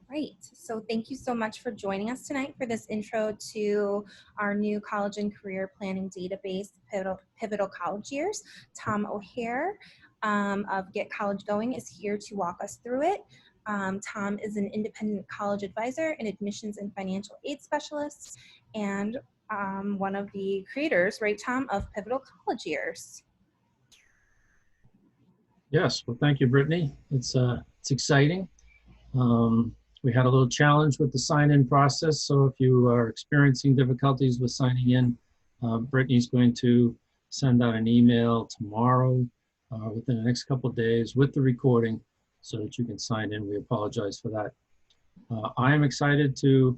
Great. So thank you so much for joining us tonight for this intro to our new college and career planning database, Pivotal College Years. Tom O'Hare of Get College Going is here to walk us through it. Tom is an independent college advisor and admissions and financial aid specialist, and one of the creators, right, Tom, of Pivotal College Years. Yes, well, thank you, Brittany. It's exciting. We had a little challenge with the sign-in process, so if you are experiencing difficulties with signing in, Brittany's going to send out an email tomorrow within the next couple of days with the recording so that you can sign in. We apologize for that. I am excited to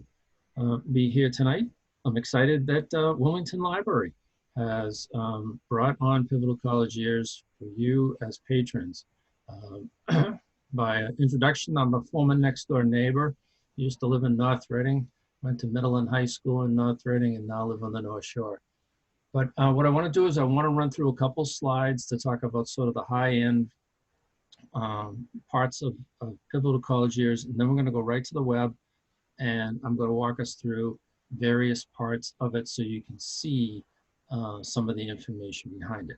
be here tonight. I'm excited that Wilmington Library has brought on Pivotal College Years for you as patrons. By introduction, I'm a former next door neighbor. Used to live in North Reading, went to middle and high school in North Reading, and now live on the North Shore. But what I want to do is I want to run through a couple slides to talk about sort of the high-end parts of Pivotal College Years, and then we're going to go right to the web, and I'm going to walk us through various parts of it so you can see some of the information behind it.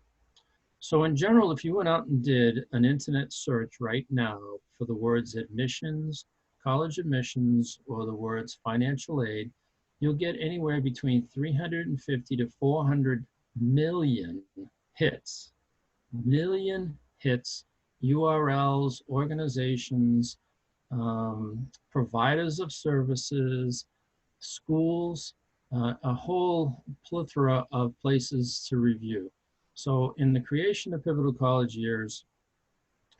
So in general, if you went out and did an internet search right now for the words admissions, college admissions, or the words financial aid, you'll get anywhere between 350 to 400 million hits. URLs, organizations, providers of services, schools, a whole plethora of places to review. So in the creation of Pivotal College Years,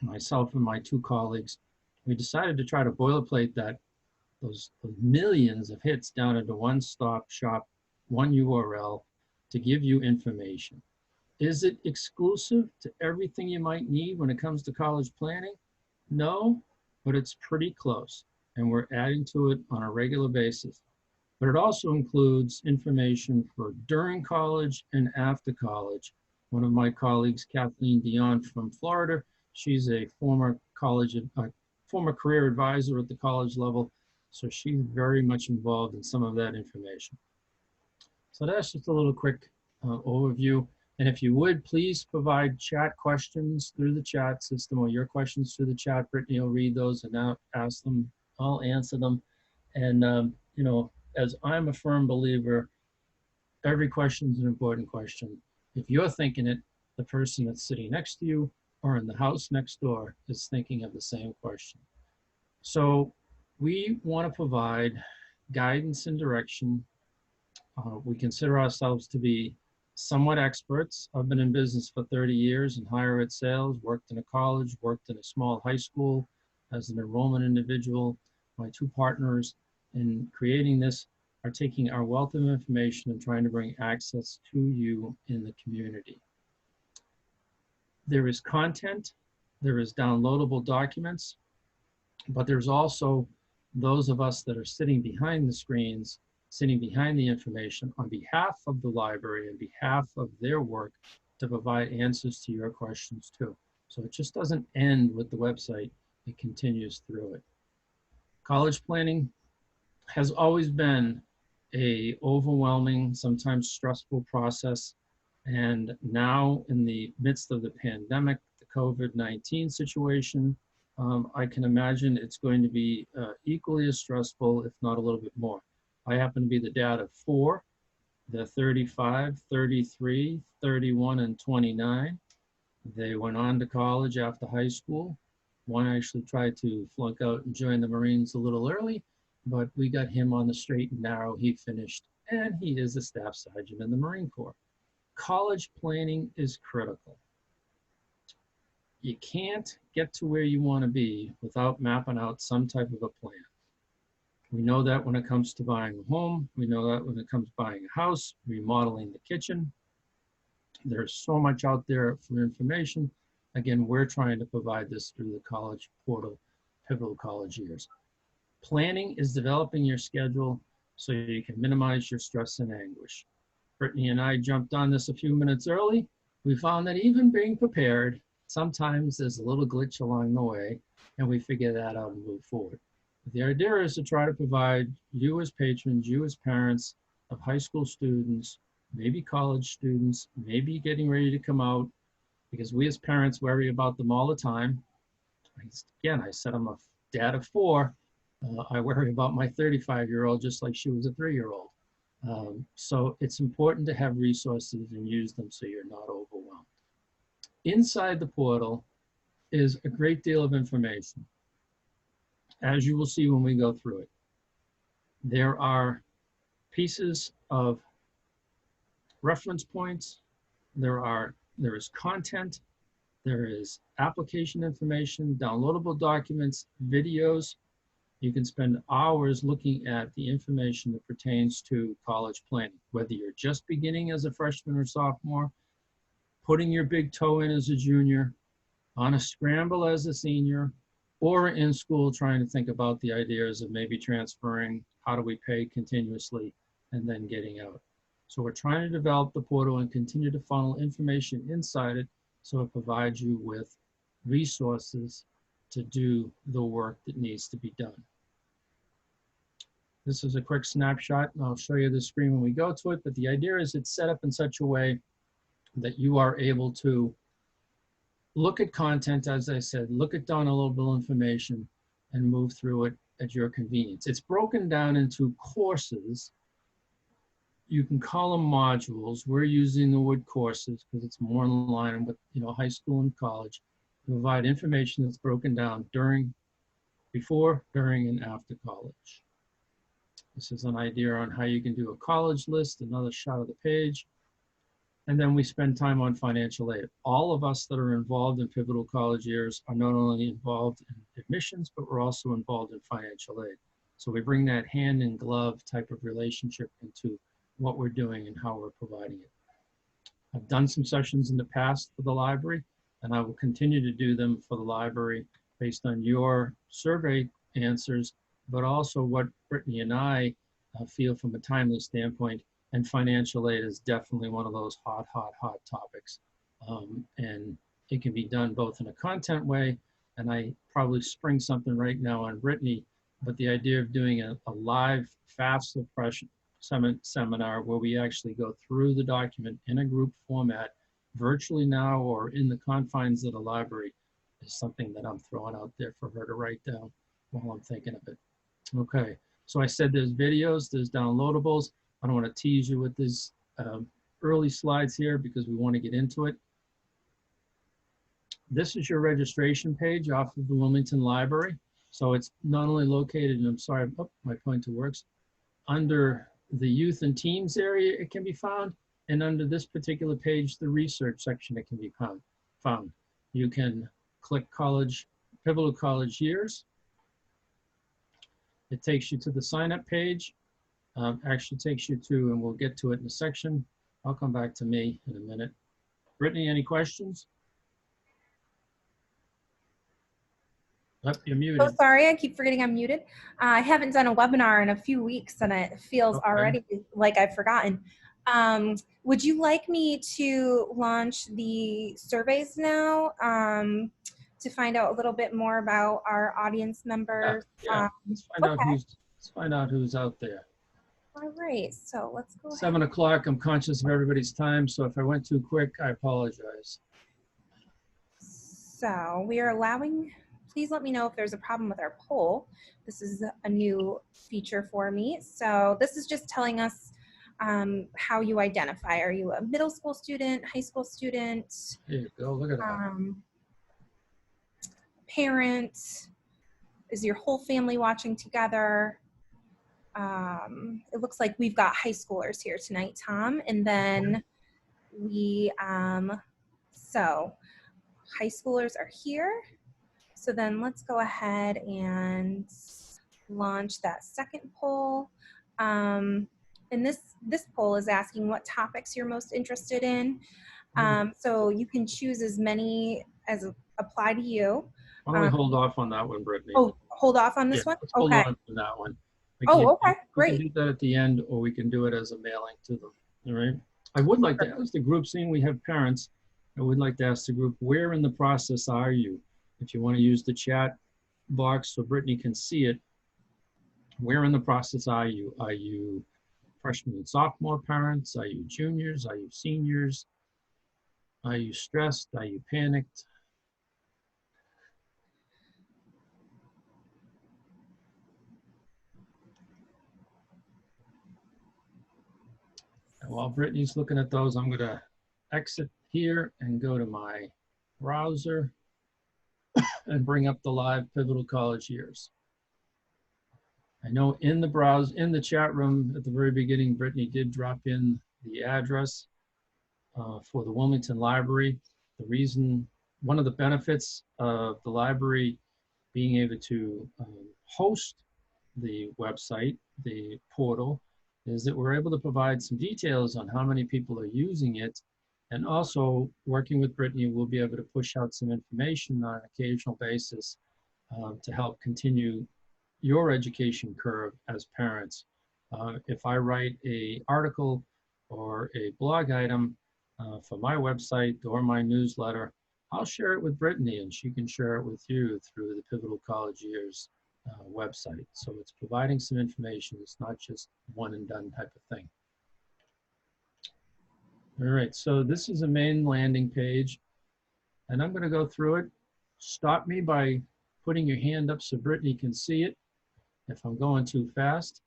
myself and my two colleagues, we decided to try to boilerplate those millions of hits down into one-stop shop, one URL to give you information. Is it exclusive to everything you might need when it comes to college planning? No, but it's pretty close, and we're adding to it on a regular basis. But it also includes information for during college and after college. One of my colleagues, Kathleen Dion from Florida, she's a former career advisor at the college level, so she's very much involved in some of that information. So that's just a little quick overview. And if you would, please provide chat questions through the chat system, or your questions through the chat. Brittany will read those and now ask them. I'll answer them. And you know, as I'm a firm believer, every question is an important question. If you're thinking it, the person that's sitting next to you or in the house next door is thinking of the same question. So we want to provide guidance and direction. We consider ourselves to be somewhat experts. I've been in business for 30 years in higher ed sales, worked in a college, worked in a small high school as an enrollment individual. My two partners in creating this are taking our wealth of information and trying to bring access to you in the community. There is content, there is downloadable documents, but there's also those of us that are sitting behind the screens, sitting behind the information on behalf of the library and behalf of their work to provide answers to your questions too. So it just doesn't end with the website, it continues through it. College planning has always been an overwhelming, sometimes stressful process. And now in the midst of the pandemic, the COVID-19 situation, I can imagine it's going to be equally as stressful, if not a little bit more. I happen to be the dad of 4. They're 35, 33, 31, and 29. They went on to college after high school. One actually tried to flunk out and join the Marines a little early, but we got him on the straight and narrow. He finished, and he is a staff sergeant in the Marine Corps. College planning is critical. You can't get to where you want to be without mapping out some type of a plan. We know that when it comes to buying a home. We know that when it comes to buying a house, remodeling the kitchen. There's so much out there for information. Again, we're trying to provide this through the college portal, Pivotal College Years. Planning is developing your schedule so you can minimize your stress and anguish. Brittany and I jumped on this a few minutes early. We found that even being prepared, sometimes there's a little glitch along the way, and we figure that out and move forward. The idea is to try to provide you as patrons, you as parents of high school students, maybe college students, maybe getting ready to come out, because we as parents worry about them all the time. Again, I said I'm a dad of four. I worry about my 35-year-old just like she was a 3-year-old. So it's important to have resources and use them so you're not overwhelmed. Inside the portal is a great deal of information, as you will see when we go through it. There are pieces of reference points, there is content, there is application information, downloadable documents, videos. You can spend hours looking at the information that pertains to college planning, whether you're just beginning as a freshman or sophomore, putting your big toe in as a junior, on a scramble as a senior, or in school trying to think about the ideas of maybe transferring, how do we pay continuously, and then getting out. So we're trying to develop the portal and continue to funnel information inside it so it provides you with resources to do the work that needs to be done. This is a quick snapshot, and I'll show you the screen when we go to it, but the idea is it's set up in such a way that you are able to look at content, as I said, look at downloadable information, and move through it at your convenience. It's broken down into courses. You can call them modules. We're using the word courses because it's more in line with high school and college. To provide information that's broken down before, during, and after college. This is an idea on how you can do a college list, another shot of the page. And then we spend time on financial aid. All of us that are involved in pivotal college years are not only involved in admissions, but we're also involved in financial aid. So we bring that hand in glove type of relationship into what we're doing and how we're providing it. I've done some sessions in the past for the library, and I will continue to do them for the library based on your survey answers, but also what Brittany and I feel from a timely standpoint. And financial aid is definitely one of those hot topics. And it can be done both in a content way, and I probably spring something right now on Brittany, but the idea of doing a live FAFSA seminar where we actually go through the document in a group format, virtually now or in the confines of the library, is something that I'm throwing out there for her to write down while I'm thinking of it. Okay, so I said there's videos, there's downloadables. I don't want to tease you with these early slides here because we want to get into it. This is your registration page off of the Wilmington Library. So it's not only located, and I'm sorry, oh, my pointer works, under the youth and teens area it can be found, and under this particular page, the research section it can be found. You can click pivotal college years. It takes you to the sign up page. Actually takes you to, and we'll get to it in a section. I'll come back to me in a minute. Brittany, any questions? Oh, you're muted. Oh, sorry, I keep forgetting I'm muted. I haven't done a webinar in a few weeks, and it feels already like I've forgotten. Would you like me to launch the surveys now to find out a little bit more about our audience members? Yeah. Let's find out who's out there. All right, so let's go ahead. 7 o'clock, I'm conscious of everybody's time, so if I went too quick, I apologize. So we are allowing, please let me know if there's a problem with our poll. This is a new feature for me. So this is just telling us how you identify. Are you a middle school student, high school student? Here you go, look at that. Parent? Is your whole family watching together? It looks like we've got high schoolers here tonight, Tom, and then we, so high schoolers are here. So then let's go ahead and launch that second poll. And this poll is asking what topics you're most interested in. So you can choose as many as apply to you. Why don't we hold off on that one, Brittany? Oh, hold off on this one? Let's hold on to that one. Okay, great. We can do that at the end, or we can do it as a mailing to them, all right? I would like to ask the group, seeing we have parents, I would like to ask the group, where in the process are you? If you want to use the chat box so Brittany can see it, Where in the process are you? Are you freshman and sophomore parents? Are you juniors? Are you seniors? Are you stressed? Are you panicked? And while Brittany's looking at those, I'm going to exit here and go to my browser and bring up the live Pivotal College Years. I know in the chat room at the very beginning, Brittany did drop in the address for the Wilmington Library. One of the benefits of the library being able to host the website, the portal, is that we're able to provide some details on how many people are using it. And also, working with Brittany, we'll be able to push out some information on an occasional basis to help continue your education curve as parents. If I write an article or a blog item for my website or my newsletter, I'll share it with Brittany and she can share it with you through the Pivotal College Years website. So it's providing some information. It's not just one and done type of thing. All right, so this is a main landing page and I'm going to go through it. Stop me by putting your hand up so Brittany can see it if I'm going too fast.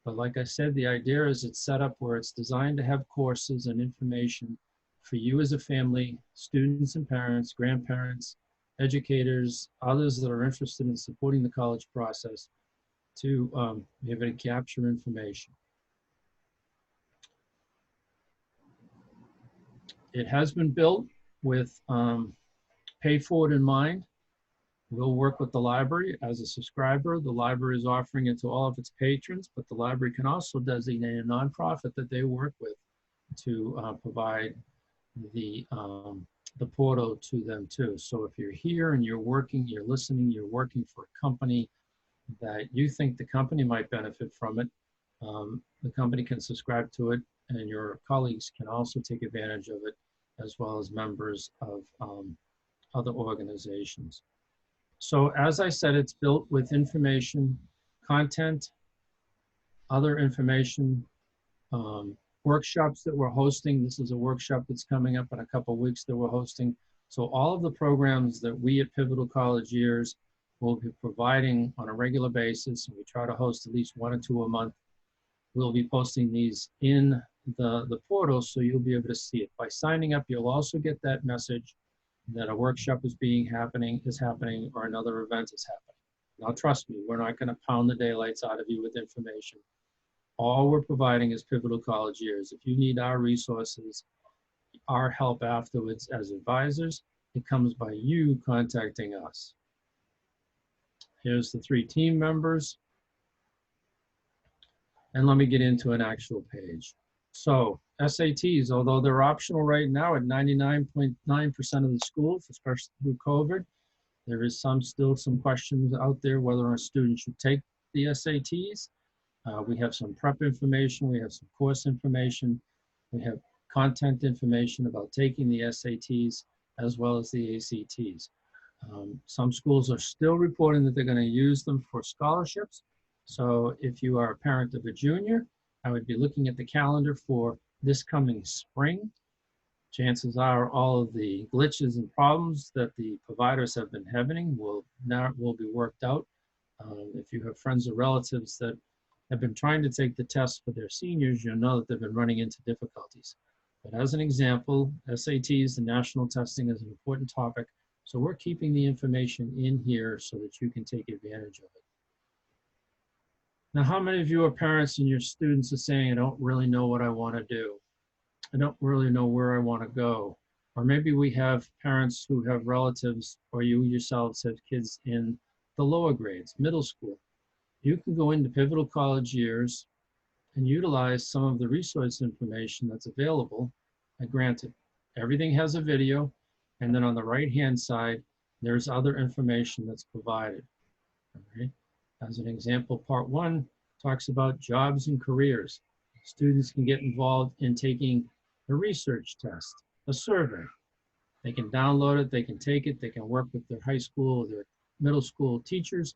But like I said, the idea is it's set up where it's designed to have courses and information for you as a family, students and parents, grandparents, educators, others that are interested in supporting the college process to be able to capture information. It has been built with pay forward in mind. We'll work with the library as a subscriber. The library is offering it to all of its patrons, but the library can also designate a nonprofit that they work with to provide the portal to them too. So if you're here and you're working, you're listening, you're working for a company that you think the company might benefit from it, the company can subscribe to it and your colleagues can also take advantage of it, as well as members of other organizations. So as I said, it's built with information, content, other information, workshops that we're hosting. This is a workshop that's coming up in a couple of weeks that we're hosting. So all of the programs that we at Pivotal College Years will be providing on a regular basis, and we try to host at least 1 or 2 a month, we'll be posting these in the portal so you'll be able to see it. By signing up, you'll also get that message that a workshop is happening or another event is happening. Now trust me, we're not going to pound the daylights out of you with information. All we're providing is Pivotal College Years. If you need our resources, our help afterwards as advisors, it comes by you contacting us. Here's the 3 team members. And let me get into an actual page. So SATs, although they're optional right now at 99.9% of the schools, especially through COVID, there is still some questions out there whether a student should take the SATs. We have some prep information, we have some course information, we have content information about taking the SATs as well as the ACTs. Some schools are still reporting that they're going to use them for scholarships. So if you are a parent of a junior, I would be looking at the calendar for this coming spring. Chances are all of the glitches and problems that the providers have been having will be worked out. If you have friends or relatives that have been trying to take the test for their seniors, you'll know that they've been running into difficulties. But as an example, SATs and national testing is an important topic. So we're keeping the information in here so that you can take advantage of it. Now, how many of you are parents and your students are saying, I don't really know what I want to do? I don't really know where I want to go. Or maybe we have parents who have relatives, or you yourselves have kids in the lower grades, middle school. You can go into Pivotal College Years and utilize some of the resource information that's available. And granted, everything has a video, and then on the right-hand side, there's other information that's provided. Okay? As an example, part 1 talks about jobs and careers. Students can get involved in taking a research test, a survey. They can download it, they can take it, they can work with their high school or their middle school teachers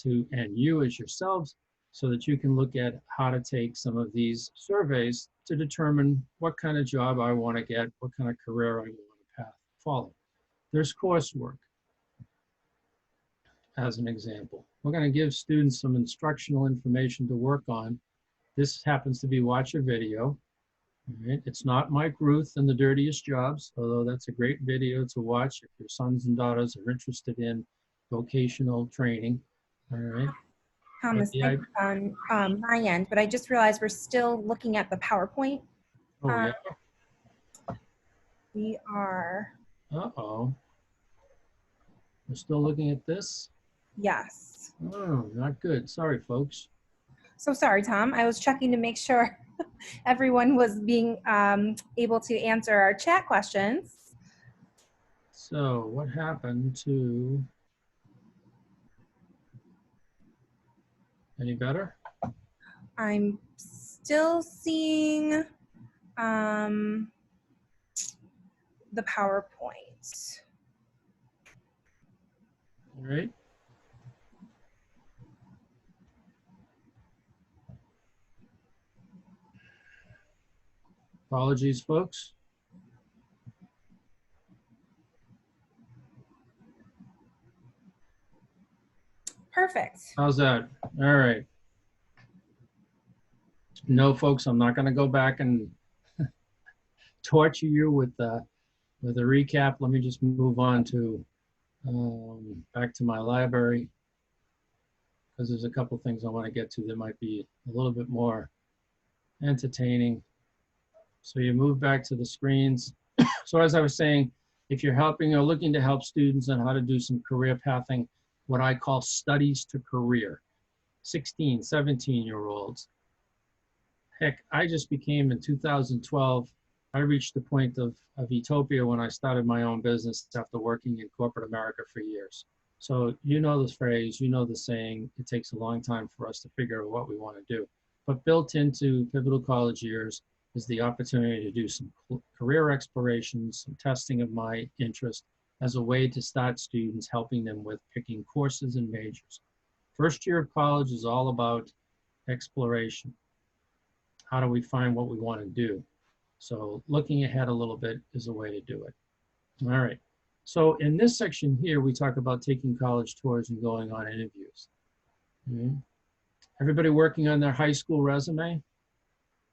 and you as yourselves so that you can look at how to take some of these surveys to determine what kind of job I want to get, what kind of career I want to follow. There's coursework, as an example. We're going to give students some instructional information to work on. This happens to be watch a video. Right? It's not Mike Ruth and the Dirtiest Jobs, although that's a great video to watch if your sons and daughters are interested in vocational training. All right. Mistake on my end, but I just realized we're still looking at the PowerPoint. Oh, yeah. We are. Uh-oh. We're still looking at this? Yes. Oh, not good. Sorry, folks. So sorry, Tom. I was checking to make sure everyone was being able to answer our chat questions. So what happened to... Any better? I'm still seeing the PowerPoint. All right. Apologies, folks. Perfect. How's that? All right. No, folks, I'm not going to go back and torture you with a recap. Let me just move on to back to my library, because there's a couple things I want to get to that might be a little bit more entertaining. So you move back to the screens. So as I was saying, if you're helping or looking to help students on how to do some career pathing, what I call studies to career, 16, 17-year-olds. Heck, I just became, in 2012, I reached the point of utopia when I started my own business after working in corporate America for years. So you know this phrase, you know the saying, it takes a long time for us to figure out what we want to do. But built into Pivotal College Years is the opportunity to do some career explorations, some testing of my interest as a way to start students, helping them with picking courses and majors. First year of college is all about exploration. How do we find what we want to do? So looking ahead a little bit is a way to do it. All right. So in this section here, we talk about taking college tours and going on interviews. Everybody working on their high school resume?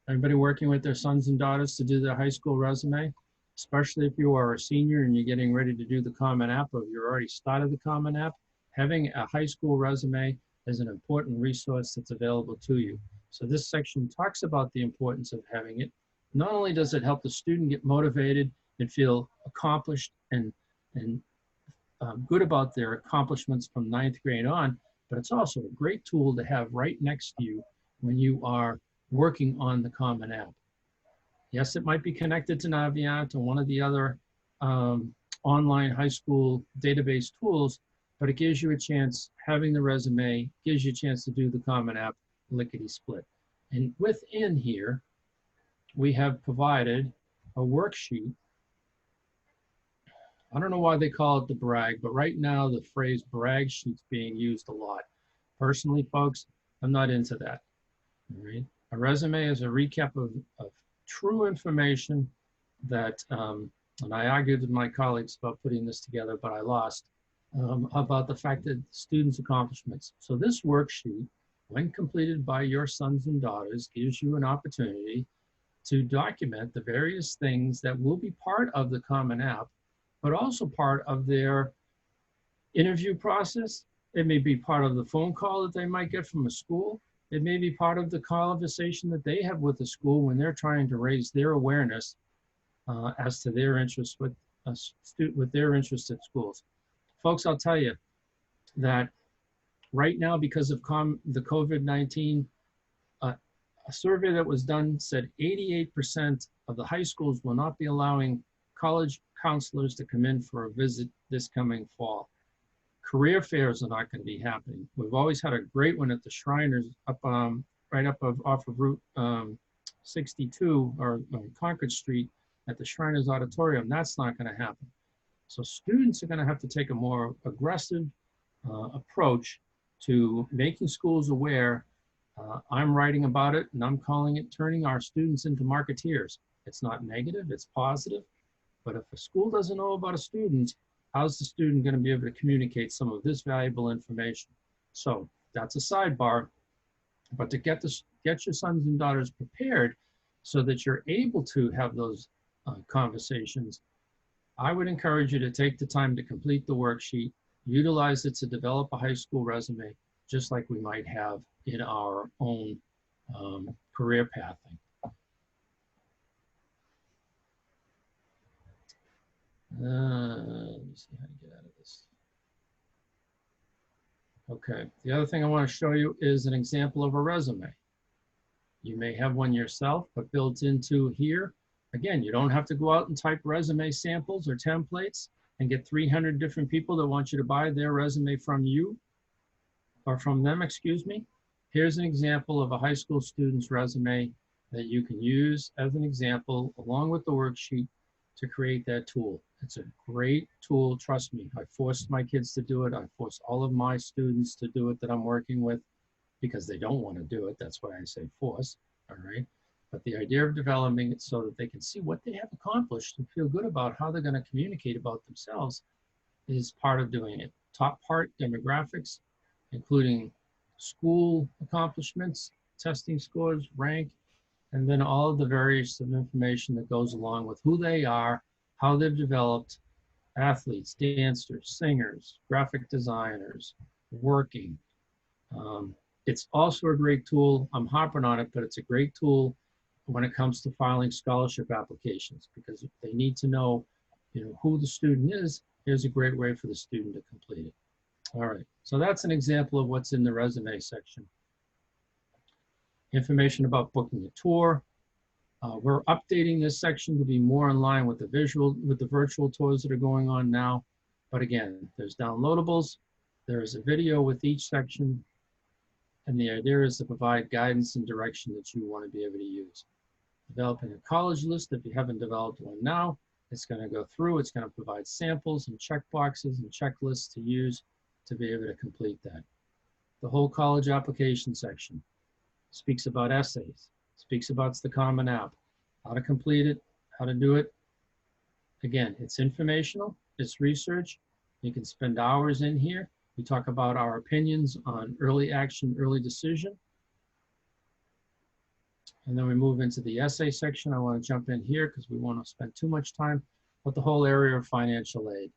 Everybody working with their sons and daughters to do their high school resume? Especially if you are a senior and you're getting ready to do the Common App, or you're already started the Common App, having a high school resume is an important resource that's available to you. So this section talks about the importance of having it. Not only does it help the student get motivated and feel accomplished and good about their accomplishments from 9th grade on, but it's also a great tool to have right next to you when you are working on the Common App. Yes, it might be connected to Navient or one of the other online high school database tools, but it gives you a chance, having the resume, gives you a chance to do the Common App lickety-split. And within here, we have provided a worksheet. I don't know why they call it the brag, but right now the phrase brag sheet's being used a lot. Personally, folks, I'm not into that. All right? A resume is a recap of true information that, and I argued with my colleagues about putting this together, but I lost, about the fact that students' accomplishments. So this worksheet, when completed by your sons and daughters, gives you an opportunity to document the various things that will be part of the Common App, but also part of their interview process. It may be part of the phone call that they might get from a school. It may be part of the conversation that they have with the school when they're trying to raise their awareness as to their interest with their interest at schools. Folks, I'll tell you that right now, because of the COVID-19, a survey that was done said 88% of the high schools will not be allowing college counselors to come in for a visit this coming fall. Career fairs are not going to be happening. We've always had a great one at the Shriners up right up off of Route 62 or Concord Street at the Shriners Auditorium. That's not going to happen. So students are going to have to take a more aggressive approach to making schools aware I'm writing about it, and I'm calling it turning our students into marketeers. It's not negative, it's positive. But if a school doesn't know about a student, how's the student going to be able to communicate some of this valuable information? So that's a sidebar. But to get your sons and daughters prepared so that you're able to have those conversations, I would encourage you to take the time to complete the worksheet, utilize it to develop a high school resume, just like we might have in our own career pathing. Let me see how to get out of this. Okay, the other thing I want to show you is an example of a resume. You may have one yourself, but built into here, again, you don't have to go out and type resume samples or templates and get 300 different people that want you to buy their resume from you, or from them, excuse me. Here's an example of a high school student's resume that you can use as an example along with the worksheet to create that tool. It's a great tool, trust me. I forced my kids to do it. I forced all of my students to do it that I'm working with because they don't want to do it. That's why I say force, all right? But the idea of developing it so that they can see what they have accomplished and feel good about how they're going to communicate about themselves is part of doing it. Top part, demographics, including school accomplishments, testing scores, rank, and then all of the various information that goes along with who they are, how they've developed, athletes, dancers, singers, graphic designers, working. It's also a great tool. I'm harping on it, but it's a great tool when it comes to filing scholarship applications, because if they need to know, who the student is, here's a great way for the student to complete it. All right, so that's an example of what's in the resume section. Information about booking a tour. We're updating this section to be more in line with the virtual tours that are going on now. But again, there's downloadables, there's a video with each section, and the idea is to provide guidance and direction that you want to be able to use. Developing a college list, if you haven't developed one now, it's going to go through, it's going to provide samples and checkboxes and checklists to use to be able to complete that. The whole college application section speaks about essays, speaks about the Common App, how to complete it, how to do it. Again, it's informational, it's research. You can spend hours in here. We talk about our opinions on early action, early decision. And then we move into the essay section. I want to jump in here because we want to spend too much time with the whole area of financial aid,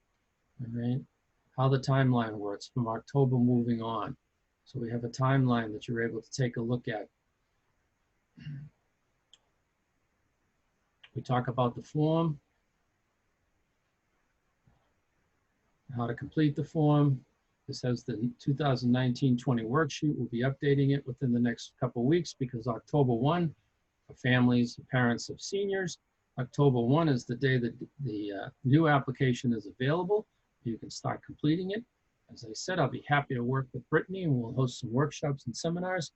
all right? How the timeline works from October moving on. So we have a timeline that you're able to take a look at. We talk about the form, how to complete the form. This has the 2019-20 worksheet. We'll be updating it within the next couple of weeks because October 1 for families and parents of seniors. October 1 is the day that the new application is available. You can start completing it. As I said, I'll be happy to work with Brittany and we'll host some workshops and seminars.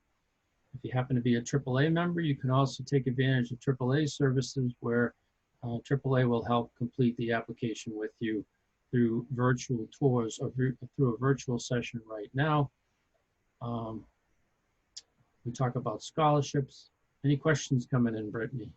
If you happen to be a AAA member, you can also take advantage of AAA services where AAA will help complete the application with you through virtual tours or through a virtual session right now. We talk about scholarships. Any questions coming in, Brittany?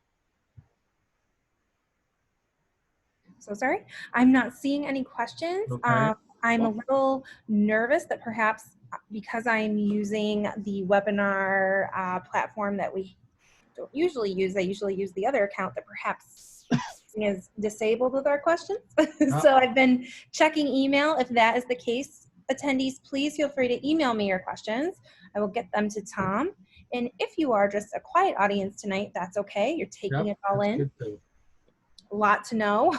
So sorry, I'm not seeing any questions. Okay. I'm a little nervous that perhaps because I'm using the webinar platform that we don't usually use, I usually use the other account that perhaps is disabled with our questions. So I've been checking email. If that is the case, attendees, please feel free to email me your questions. I will get them to Tom. And if you are just a quiet audience tonight, that's okay. You're taking it all in. A lot to know.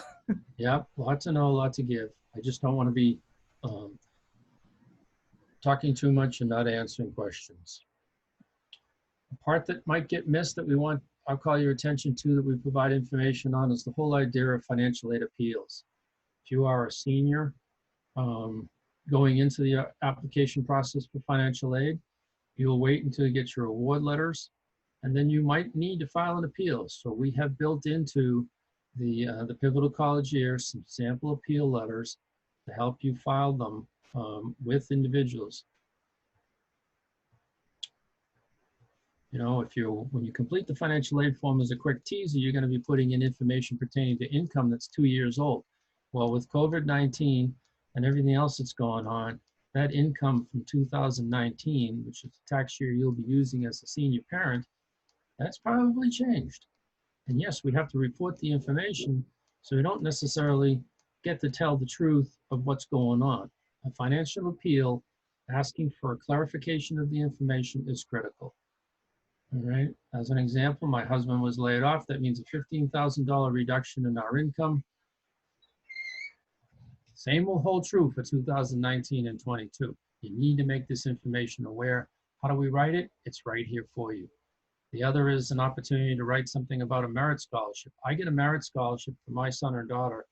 Yep, a lot to know, a lot to give. I just don't want to be talking too much and not answering questions. The part that might get missed that I'll call your attention to that we provide information on is the whole idea of financial aid appeals. If you are a senior going into the application process for financial aid, you'll wait until you get your award letters, and then you might need to file an appeal. So we have built into the Pivotal College Year some sample appeal letters to help you file them with individuals. You know, when you complete the financial aid form as a quick teaser, you're going to be putting in information pertaining to income that's 2 years old. Well, with COVID-19 and everything else that's going on, that income from 2019, which is the tax year you'll be using as a senior parent, that's probably changed. And yes, we have to report the information, so we don't necessarily get to tell the truth of what's going on. A financial appeal asking for a clarification of the information is critical. All right. As an example, my husband was laid off. That means a $15,000 reduction in our income. Same will hold true for 2019 and 22. You need to make this information aware. How do we write it? It's right here for you. The other is an opportunity to write something about a merit scholarship. I get a merit scholarship for my son or daughter.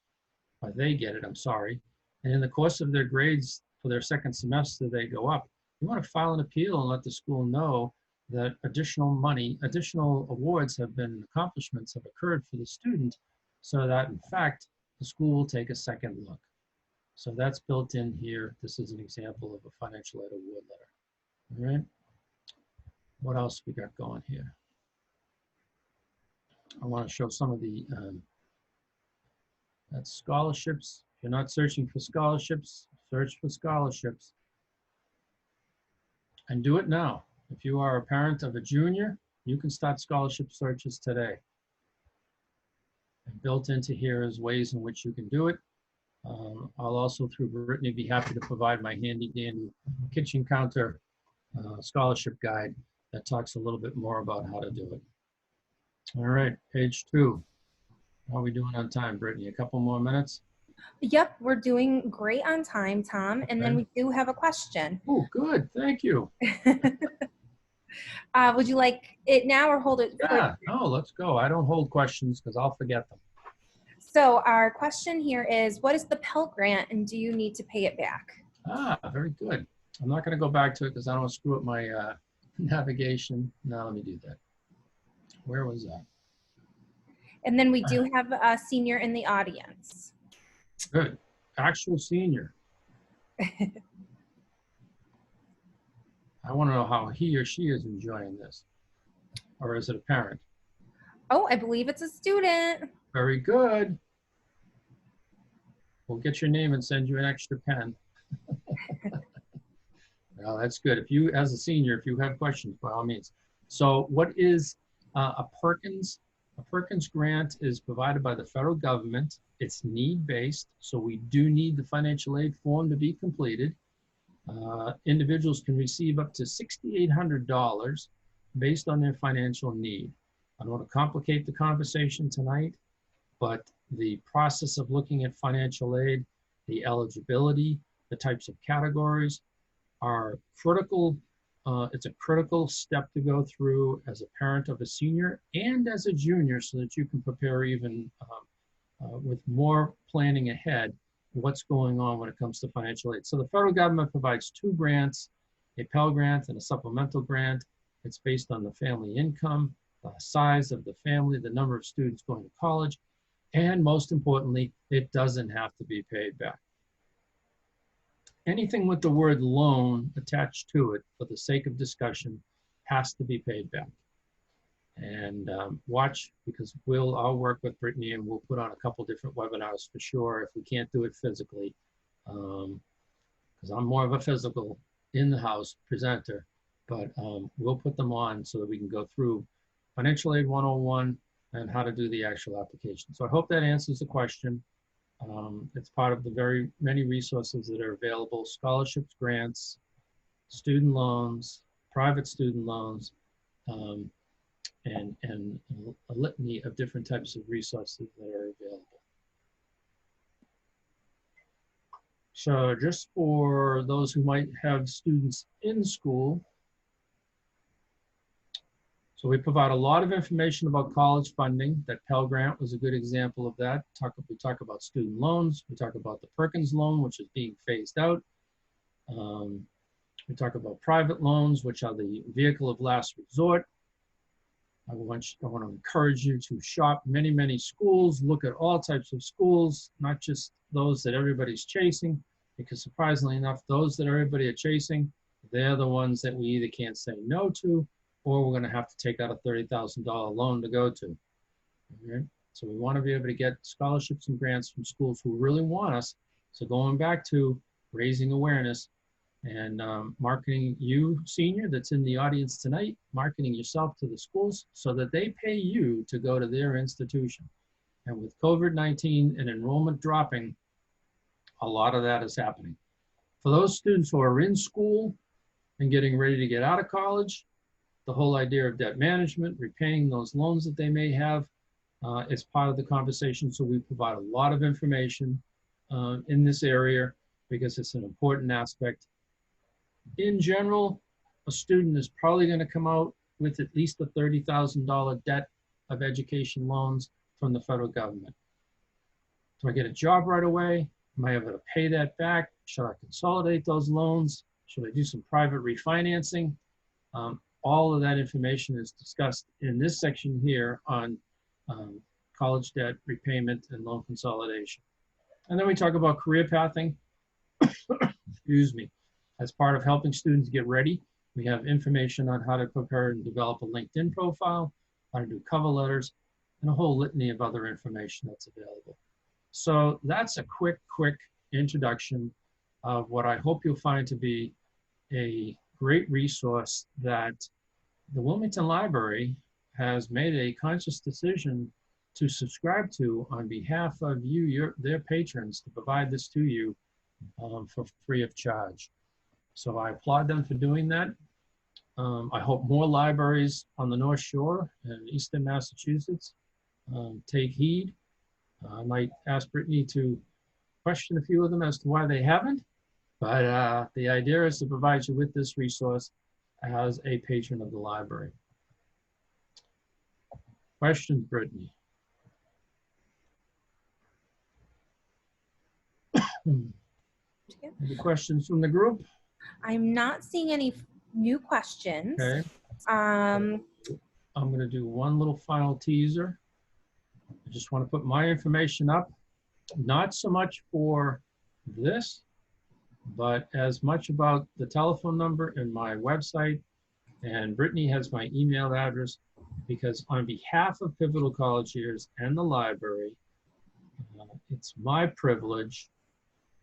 They get it, I'm sorry. And in the course of their grades for their second semester, they go up. You want to file an appeal and let the school know that additional money, additional awards have been, accomplishments have occurred for the student, so that in fact, the school will take a second look. So that's built in here. This is an example of a financial aid award letter. All right. What else we got going here? I want to show some of the that's scholarships. If you're not searching for scholarships, search for scholarships. And do it now. If you are a parent of a junior, you can start scholarship searches today. And built into here is ways in which you can do it. I'll also, through Brittany, be happy to provide my handy dandy kitchen counter scholarship guide that talks a little bit more about how to do it. All right, page 2. How are we doing on time, Brittany? A couple more minutes? Yep, we're doing great on time, Tom. And then we do have a question. Oh, good. Thank you. Would you like it now or hold it? Yeah, no, let's go. I don't hold questions because I'll forget them. So our question here is, what is the Pell Grant and do you need to pay it back? Very good. I'm not going to go back to it because I don't want to screw up my navigation. Now let me do that. Where was that? And then we do have a senior in the audience. Good. Actual senior. I want to know how he or she is enjoying this. Or is it a parent? Oh, I believe it's a student. Very good. We'll get your name and send you an extra pen. Well, that's good. If you, as a senior, if you have questions, by all means. So what is a Perkins? A Perkins grant is provided by the federal government. It's need-based, so we do need the financial aid form to be completed. Individuals can receive up to $6,800 based on their financial need. I don't want to complicate the conversation tonight, but the process of looking at financial aid, the eligibility, the types of categories are critical. It's a critical step to go through as a parent of a senior and as a junior so that you can prepare even with more planning ahead what's going on when it comes to financial aid. So the federal government provides 2 grants, a Pell Grant and a supplemental grant. It's based on the family income, the size of the family, the number of students going to college, and most importantly, it doesn't have to be paid back. Anything with the word loan attached to it for the sake of discussion has to be paid back. And watch, because I'll work with Brittany and we'll put on a couple different webinars for sure if we can't do it physically, because I'm more of a physical in-the-house presenter, but we'll put them on so that we can go through Financial Aid 101 and how to do the actual application. So I hope that answers the question. It's part of the very many resources that are available: scholarships, grants, student loans, private student loans, and a litany of different types of resources that are available. So just for those who might have students in school, so we provide a lot of information about college funding. That Pell Grant was a good example of that. We talk about student loans. We talk about the Perkins loan, which is being phased out. We talk about private loans, which are the vehicle of last resort. I want to encourage you to shop many, many schools, look at all types of schools, not just those that everybody's chasing, because surprisingly enough, those that everybody are chasing, they're the ones that we either can't say no to or we're going to have to take out a $30,000 loan to go to. Okay? So we want to be able to get scholarships and grants from schools who really want us. So going back to raising awareness and marketing you, senior, that's in the audience tonight, marketing yourself to the schools so that they pay you to go to their institution. And with COVID-19 and enrollment dropping, a lot of that is happening. For those students who are in school and getting ready to get out of college, the whole idea of debt management, repaying those loans that they may have, is part of the conversation. So we provide a lot of information in this area because it's an important aspect. In general, a student is probably going to come out with at least a $30,000 debt of education loans from the federal government. Do I get a job right away? Am I able to pay that back? Should I consolidate those loans? Should I do some private refinancing? All of that information is discussed in this section here on college debt repayment and loan consolidation. And then we talk about career pathing. Excuse me. As part of helping students get ready, we have information on how to prepare and develop a LinkedIn profile, how to do cover letters, and a whole litany of other information that's available. So that's a quick introduction of what I hope you'll find to be a great resource that the Wilmington Library has made a conscious decision to subscribe to on behalf of you, their patrons, to provide this to you for free of charge. So I applaud them for doing that. I hope more libraries on the North Shore and Eastern Massachusetts take heed. I might ask Brittany to question a few of them as to why they haven't, but the idea is to provide you with this resource as a patron of the library. Questions, Brittany? Any questions from the group? I'm not seeing any new questions. Okay. I'm going to do one little final teaser. I just want to put my information up, not so much for this, but as much about the telephone number and my website. And Brittany has my email address, because on behalf of Pivotal College Years and the library, it's my privilege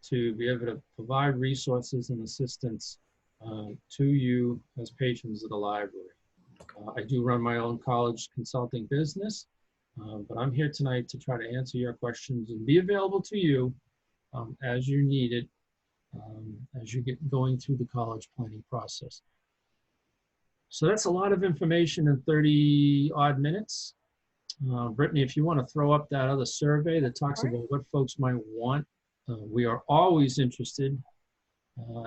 to be able to provide resources and assistance to you as patrons of the library. I do run my own college consulting business, but I'm here tonight to try to answer your questions and be available to you as you need it, as you get going through the college planning process. So that's a lot of information in 30 odd minutes. Brittany, if you want to throw up that other survey that talks about what folks might want, we are always interested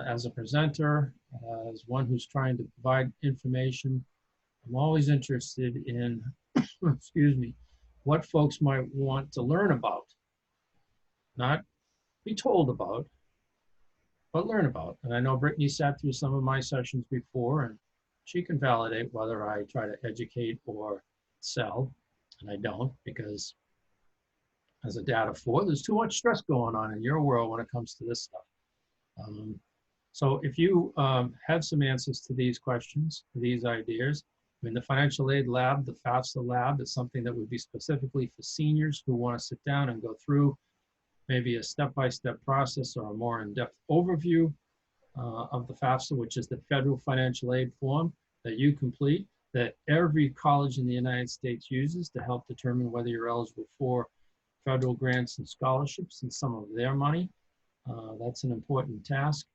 as a presenter, as one who's trying to provide information. I'm always interested in, excuse me, what folks might want to learn about. Not be told about, but learn about. And I know Brittany sat through some of my sessions before, and she can validate whether I try to educate or sell. And I don't, because as a dad of 4, there's too much stress going on in your world when it comes to this stuff. So if you have some answers to these questions, to these ideas, I mean, the financial aid lab, the FAFSA lab, is something that would be specifically for seniors who want to sit down and go through maybe a step-by-step process or a more in-depth overview of the FAFSA, which is the federal financial aid form that you complete, that every college in the United States uses to help determine whether you're eligible for federal grants and scholarships and some of their money. That's an important task.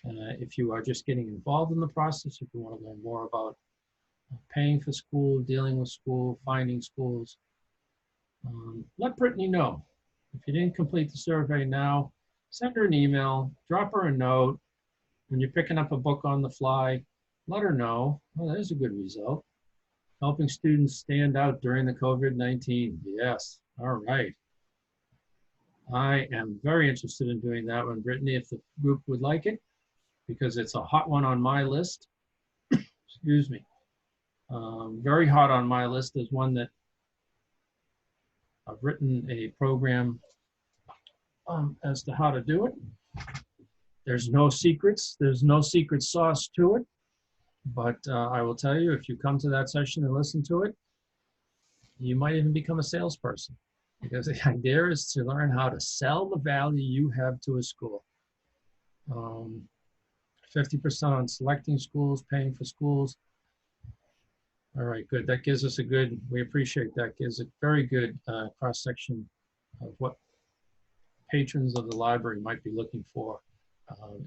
If you are just getting involved in the process, if you want to learn more about paying for school, dealing with school, finding schools, let Brittany know. If you didn't complete the survey now, send her an email, drop her a note. When you're picking up a book on the fly, let her know. Well, there's a good result. Helping students stand out during the COVID-19. Yes, all right. I am very interested in doing that one, Brittany, if the group would like it, because it's a hot one on my list. Excuse me. Very hot on my list is one that I've written a program as to how to do it. There's no secrets. There's no secret sauce to it. But I will tell you, if you come to that session and listen to it, you might even become a salesperson, because the idea is to learn how to sell the value you have to a school. 50% on selecting schools, paying for schools. All right, good. That gives us a good, we appreciate that, gives a very good cross-section of what patrons of the library might be looking for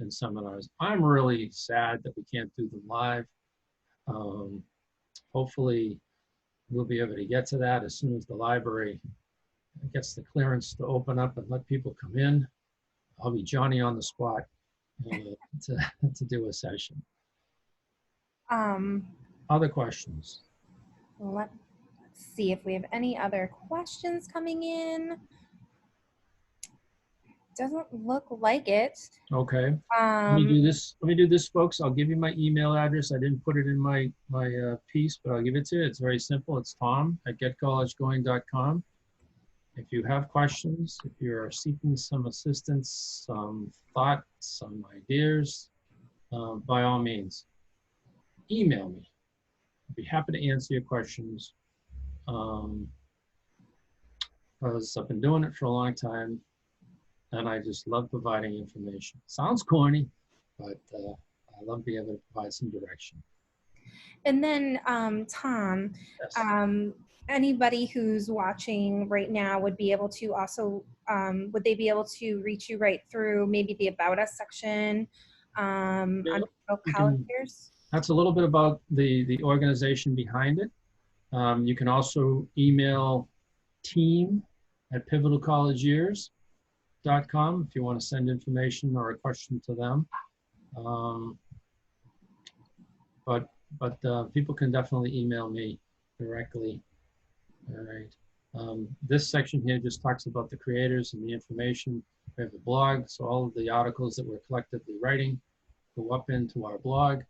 in seminars. I'm really sad that we can't do them live. Hopefully we'll be able to get to that as soon as the library gets the clearance to open up and let people come in. I'll be Johnny on the spot to do a session. Um, Other questions? let's see if we have any other questions coming in. Doesn't look like it. Okay. Let me do this. Let me do this, folks. I'll give you my email address. I didn't put it in my piece, but I'll give it to you. It's very simple. It's tom@getcollegegoing.com. If you have questions, if you're seeking some assistance, some thoughts, some ideas, by all means, email me. I'd be happy to answer your questions. Because I've been doing it for a long time, and I just love providing information. Sounds corny, but I love being able to provide some direction. And then, Tom, Yes. anybody who's watching right now would be able to also, would they be able to reach you right through maybe the About Us section on Yeah, we college can. years? That's a little bit about the organization behind it. You can also email team@pivotalcollegeyears.com if you want to send information or a question to them. But people can definitely email me directly. All right. This section here just talks about the creators and the information. We have a blog, so all of the articles that we're collectively writing go up into our blog.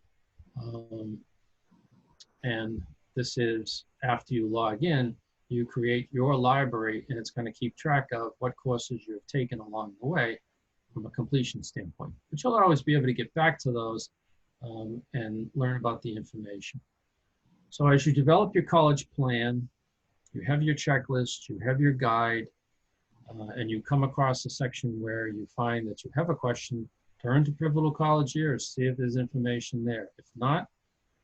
And this is after you log in, you create your library, and it's going to keep track of what courses you've taken along the way from a completion standpoint. But you'll always be able to get back to those and learn about the information. So as you develop your college plan, you have your checklist, you have your guide, and you come across a section where you find that you have a question, turn to Pivotal College Years, see if there's information there. If not,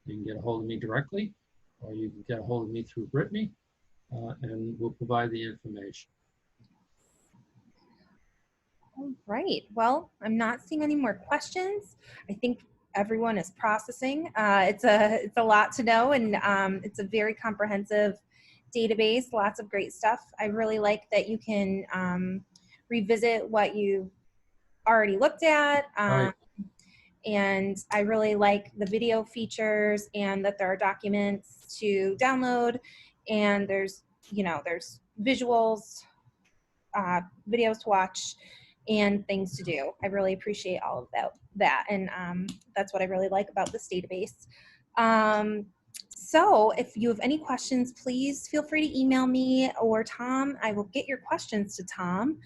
you can get a hold of me directly, or you can get a hold of me through Brittany, and we'll provide the information. All right. Well, I'm not seeing any more questions. I think everyone is processing. It's a lot to know, and it's a very comprehensive database. Lots of great stuff. I really like that you can revisit what you already looked at. Right. And I really like the video features, and that there are documents to download, and there's visuals, videos to watch, and things to do. I really appreciate all of that, and that's what I really like about this database. So if you have any questions, please feel free to email me or Tom. I will get your questions to Tom,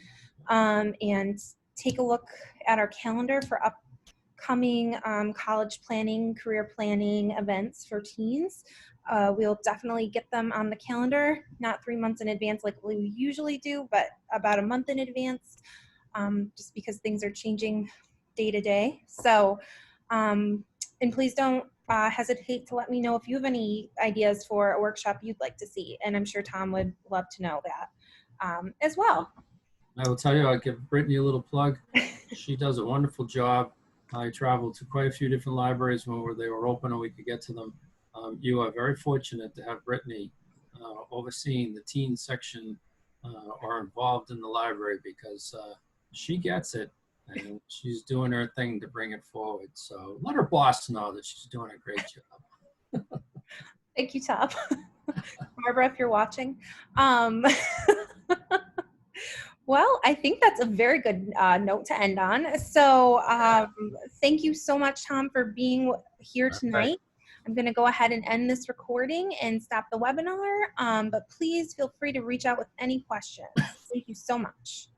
and take a look at our calendar for upcoming college planning, career planning events for teens. We'll definitely get them on the calendar, not 3 months in advance like we usually do, but about a month in advance, just because things are changing day to day. So, and please don't hesitate to let me know if you have any ideas for a workshop you'd like to see. And I'm sure Tom would love to know that as well. I will tell you, I'll give Brittany a little plug. She does a wonderful job. I traveled to quite a few different libraries when they were open and we could get to them. You are very fortunate to have Brittany overseeing the teen section or involved in the library, because she gets it and she's doing her thing to bring it forward. So let her boss know that she's doing a great job. Thank you, Tom. Barbara, if you're watching. Well, I think that's a very good note to end on. So thank you so much, Tom, for being here tonight. Right. I'm going to go ahead and end this recording and stop the webinar, but please feel free to reach out with any questions. Thank you so much.